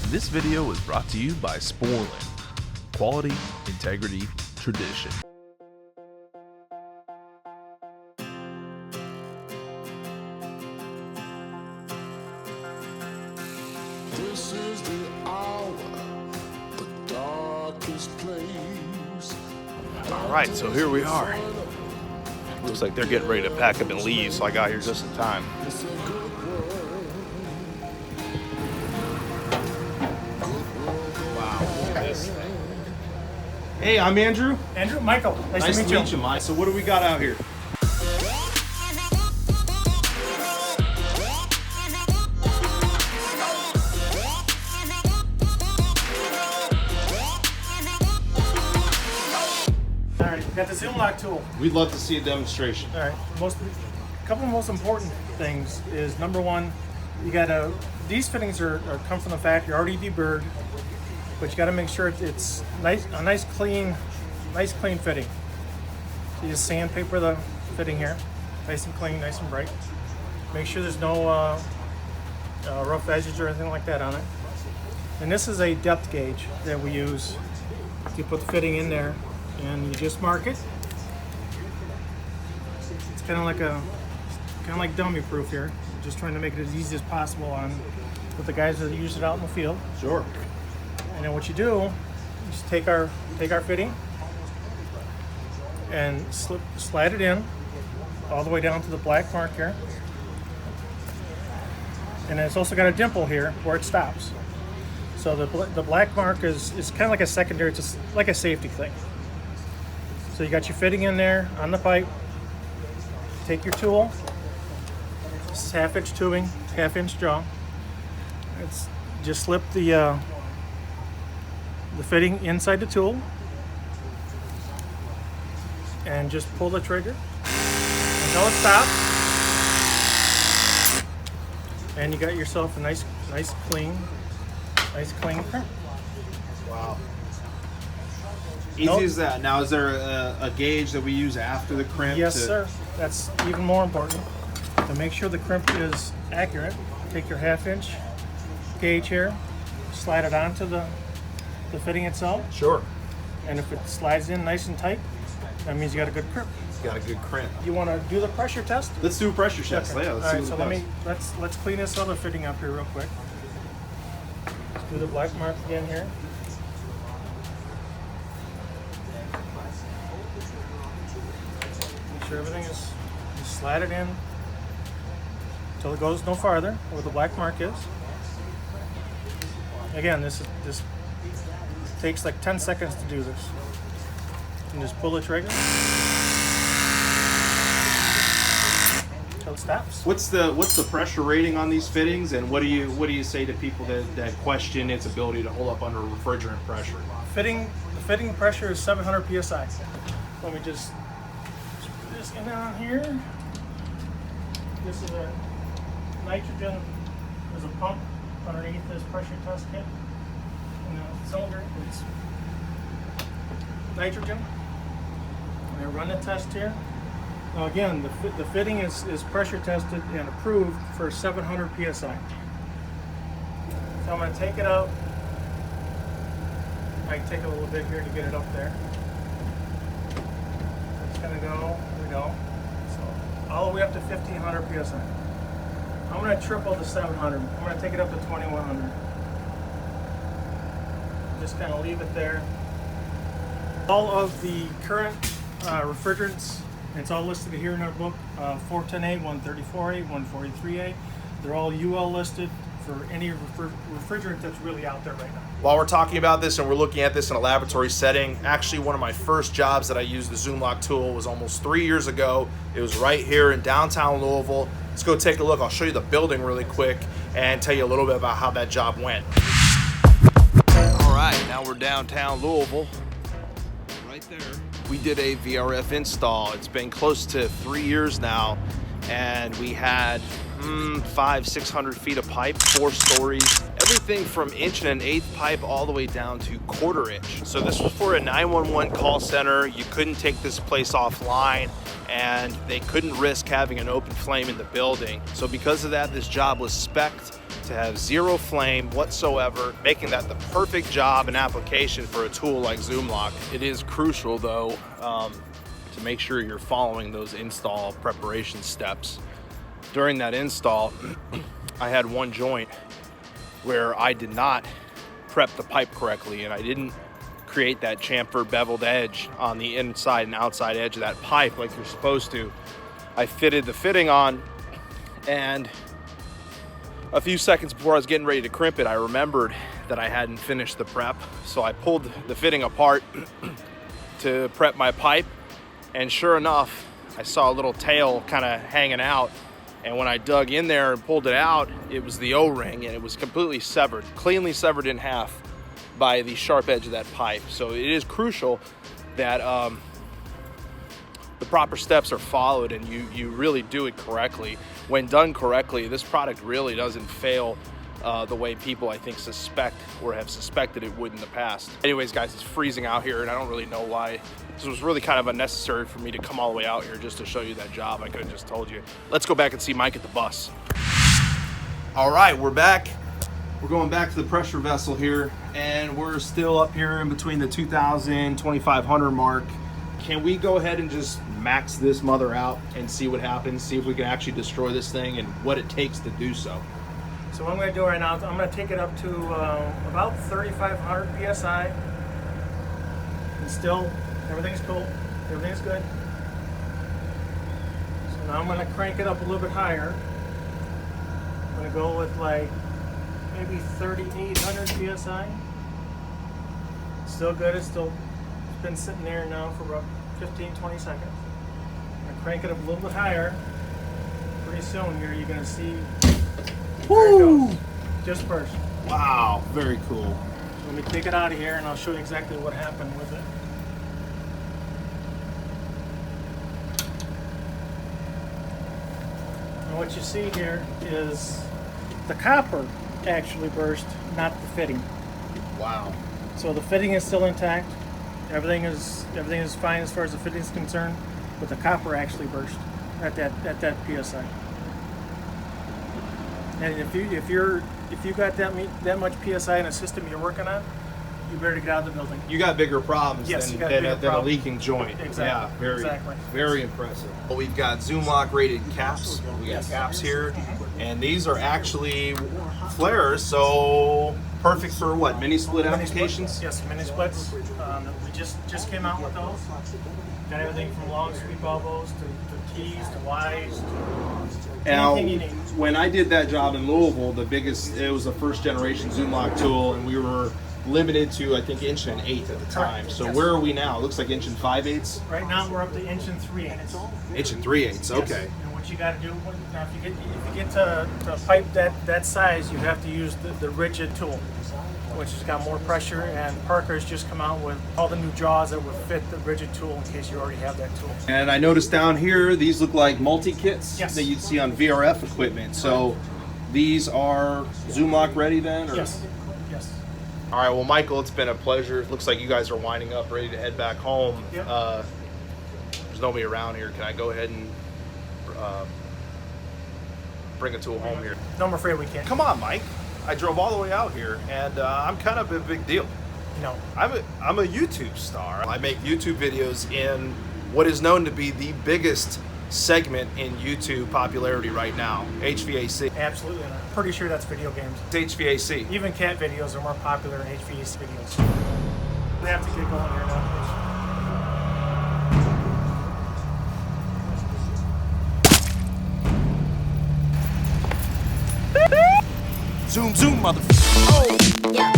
This video is brought to you by Sporlin. Quality, integrity, tradition. This is the hour, the darkest place. All right, so here we are. Looks like they're getting ready to pack up and leave, so I got here just in time. It's a good world. Wow, look at this thing. Hey, I'm Andrew. Andrew, Michael, nice to meet you. Mike. So what do we got out here? All right, we got the Zoomlock tool. We'd love to see a demonstration. All right, couple of most important things is number one, you gotta, these fittings are come from the factory, already deburred, but you gotta make sure it's nice, a nice clean fitting. So you just sandpaper the fitting here, nice and clean, nice and bright. Make sure there's no rough edges or anything like that on it. And this is a depth gauge that we use to put the fitting in there, and you just mark it. It's kind of like dummy proof here. Just trying to make it as easy as possible on with the guys that use it out in the field. Sure. And then what you do, you just take our fitting and slide it in all the way down to the black mark here. And it's also got a dimple here where it stops. So the black mark is kind of like a secondary, it's just like a safety thing. So you got your fitting in there on the pipe. Take your tool. This is 1/2-inch tubing, 1/2-inch jaw. It's just slip the fitting inside the tool and just pull the trigger until it stops. And you got yourself a nice clean crimp. Wow. Easy as that. Now, is there a gauge that we use after the crimp? Yes, sir. That's even more important. To make sure the crimp is accurate, take your 1/2-inch gauge here, slide it onto the fitting itself, Sure. and if it slides in nice and tight, that means you got a good crimp. Got a good crimp. You want to do the pressure test? Let's do a pressure test. Okay. Yeah, All let's right, see so what it does. let's clean this other fitting up here real quick. Let's do the black mark again here. Make sure everything is, you slide it in until it goes no farther where the black mark is. Again, this takes like 10 seconds to do this. And just pull the trigger until it stops. What's the pressure rating on these fittings, and what do you say to people that question its ability to hold up under refrigerant pressure? The fitting pressure is 700 psi. Let me just put this in on here. This is a nitrogen. There's a pump underneath this pressure test kit. And the cylinder is nitrogen. And I run the test here. Now again, the fitting is pressure tested and approved for 700 psi. So I'm going to take it out. Might take a little bit here to get it up there. It's going to go, there we go. So all the way up to 1500 psi. I'm going to triple the 700. I'm going to take it up to 2100. Just kind of leave it there. All of the current refrigerants, it's all listed here in our book, 410A, 134A, 143A. They're all UL listed for any refrigerant that's really out there right now. While we're talking about this and we're looking at this in a laboratory setting, actually one of my first jobs that I used the Zoomlock tool was almost 3 years ago. It was right here in downtown Louisville. Let's go take a look. I'll show you the building really quick and tell you a little bit about how that job went. All right, now we're downtown Louisville. Right there. We did a VRF install. It's been close to 3 years now, and we had 500-600 feet of pipe, 4 stories, everything from 1 1/8 pipe all the way down to 1/4 inch. So this was for a 911 call center. You couldn't take this place offline, and they couldn't risk having an open flame in the building. So because of that, this job was spec'd to have zero flame whatsoever, making that the perfect job and application for a tool like Zoomlock. It is crucial though to make sure you're following those install preparation steps. During that install, I had one joint where I did not prep the pipe correctly, and I didn't create that chamfered beveled edge on the inside and outside edge of that pipe like you're supposed to. I fitted the fitting on, and a few seconds before I was getting ready to crimp it, I remembered that I hadn't finished the prep. So I pulled the fitting apart to prep my pipe, and sure enough, I saw a little tail kind of hanging out. And when I dug in there and pulled it out, it was the O-ring, and it was completely severed, cleanly severed in half by the sharp edge of that pipe. So it is crucial that the proper steps are followed and you really do it correctly. When done correctly, this product really doesn't fail the way people, I think, suspect or have suspected it would in the past. Anyways, guys, it's freezing out here, and I don't really know why. This was really kind of unnecessary for me to come all the way out here just to show you that job. I could have just told you. Let's go back and see Mike at the bus. All right, we're back. We're going back to the pressure vessel here, and we're still up here in between the 2,000, 2,500 mark. Can we go ahead and just max this mother out and see what happens, see if we can actually destroy this thing and what it takes to do so? So what I'm going to do right now, I'm going to take it up to about 3,500 PSI. And still, everything's cool. Everything's good. So now I'm going to crank it up a little bit higher. I'm going to go with like maybe 3,800 PSI. Still good. It's been sitting there now for about 15, 20 seconds. I'm going to crank it up a little bit higher. Pretty soon here you're going to see. There it goes. Just burst. Wow, very cool. So let me take it out of here and I'll show you exactly what happened with it. And what you see here is the copper actually burst, not the fitting. Wow. So the fitting is still intact. Everything is fine as far as the fitting is concerned, but the copper actually burst at that PSI. And if you got that much PSI in a system you're working on, you better get out of the building. You got bigger problems than a leaking joint. Exactly. Yeah, very impressive. Well, we've got Zoomlock rated caps. We got caps here, and these are actually flares, so perfect for what, mini split applications? Yes, mini splits. We just came out with those. Got everything from long sweep elbows to T's to Y's to anything you need. When I did that job in Louisville, it was a first generation Zoomlock tool, and we were limited to, I think, 1 and 8 at the time. Correct. So Yes. where are we now? It looks like 1 and 5/8. Right now we're up to 1 3/8. 1 3/8. Okay. Yes. And what you got to do now, if you get to a pipe that size, you have to use the rigid tool, which has got more pressure. And Parker's just come out with all the new jaws that would fit the rigid tool in case you already have that tool. And I noticed down here, these look like multi-kits Yes. that you'd see on VRF equipment. So these are Zoomlock ready then? Or? Yes. Yes. All right, well, Michael, it's been a pleasure. It looks like you guys are winding up, ready to head back home. Yep. There's nobody around here. Can I go ahead and bring a tool home here? No, I'm afraid we can't. Come on, Mike. I drove all the way out here, and I'm kind of a big deal. No. I'm a YouTube star. I make YouTube videos in what is known to be the biggest segment in YouTube popularity right now, HVAC. Absolutely not. Pretty sure that's video games. It's HVAC. Even cat videos are more popular than HVAC videos. We have to get going here now. Zoom, zoom, motherfucker. Oh, yeah.